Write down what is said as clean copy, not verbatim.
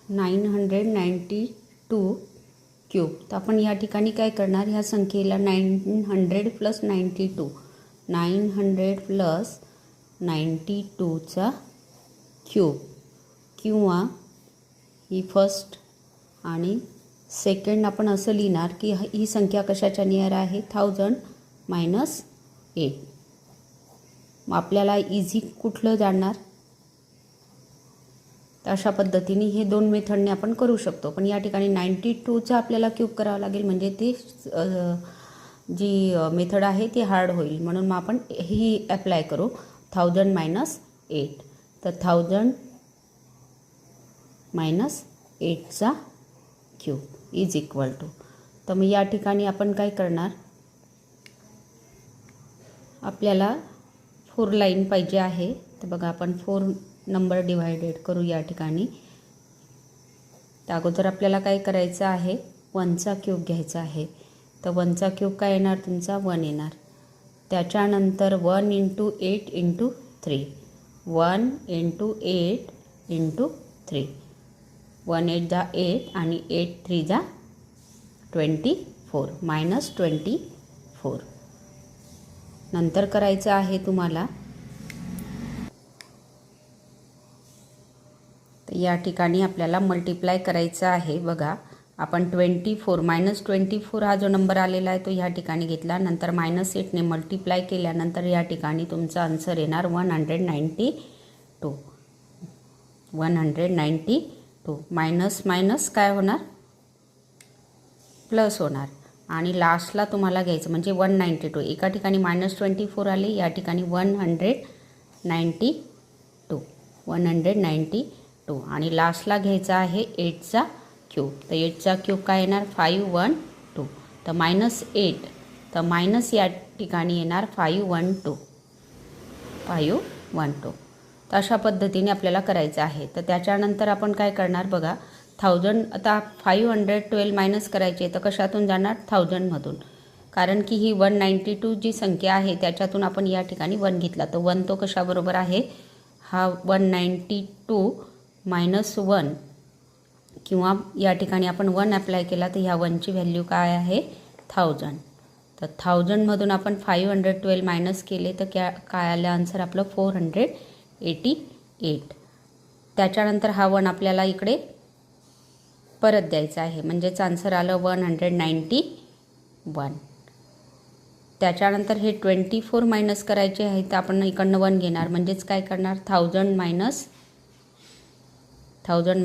992 cube. तर आपण या ठिकाणी काय करणार, ह्या संख्येला 900 प्लस 92 900 प्लस 92चा क्यूब किंवा ही फर्स्ट आणि सेकंड आपण असं लिहिणार की ही संख्या कशाच्या नियर आहे, 1000 मायनस 8. मग आपल्याला इझी कुठलं जाणार, तर अशा पद्धतीने हे दोन मेथडने आपण करू शकतो. पण या ठिकाणी 92चा आपल्याला क्यूब करावं लागेल, म्हणजे ती जी मेथड आहे ती हार्ड होईल. म्हणून मग आपण ही ॲप्लाय करू 1000 मायनस 8. तर 1000 मायनस 8चा क्यूब इज इक्वल टू. तर मग या ठिकाणी आपण काय करणार, आपल्याला 4 लाईन पाहिजे आहे. तर बघा आपण 4 नंबर डिवायडेड करू या ठिकाणी. त्या अगोदर आपल्याला काय करायचं आहे, 1चा क्यूब घ्यायचा आहे. तर 1चा क्यूब काय येणार तुमचा, 1 येणार. त्याच्यानंतर 1 इंटू 8 इंटू 3, 1 इंटू 8 इंटू 3, 1 8 जा 8 आणि 8 3 जा 24 मायनस 24. नंतर करायचं आहे तुम्हाला, तर या ठिकाणी आपल्याला मल्टिप्लाय करायचं आहे. बघा आपण 24 मायनस 24 हा जो नंबर आलेला आहे तो ह्या ठिकाणी घेतला. नंतर मायनस 8ने मल्टिप्लाय केल्यानंतर या ठिकाणी तुमचा आन्सर येणार 192. 192 मायनस मायनस काय होणार, प्लस होणार. आणि लास्टला तुम्हाला घ्यायचं म्हणजे 192. एका ठिकाणी मायनस 24 आले, या ठिकाणी 192 आणि लास्टला घ्यायचा आहे 8चा क्यूब. तर 8चा क्यूब काय येणार 512. तर मायनस 8, तर मायनस या ठिकाणी येणार 512. तर अशा पद्धतीने आपल्याला करायचं आहे. तर त्याच्यानंतर आपण काय करणार बघा, 1000 आता 512 मायनस करायचे, तर कशातून जाणार, 1000मधून. कारण की ही 192 जी संख्या आहे त्याच्यातून आपण या ठिकाणी 1 घेतला. तर 1 तो कशाबरोबर आहे, हा 192 मायनस 1 किंवा या ठिकाणी आपण 1 अप्लाय केला तर ह्या 1ची व्हॅल्यू काय आहे 1000. तर 1000मधून आपण 512 मायनस केले तर काय आलं आन्सर आपलं 488. त्याच्यानंतर हा 1 आपल्याला इकडे परत द्यायचा आहे, म्हणजेच आन्सर आलं 191. त्याच्यानंतर हे 24 मायनस करायचे आहे, तर आपण इकडनं 1 घेणार, म्हणजेच काय करणार 1000 मायनस 20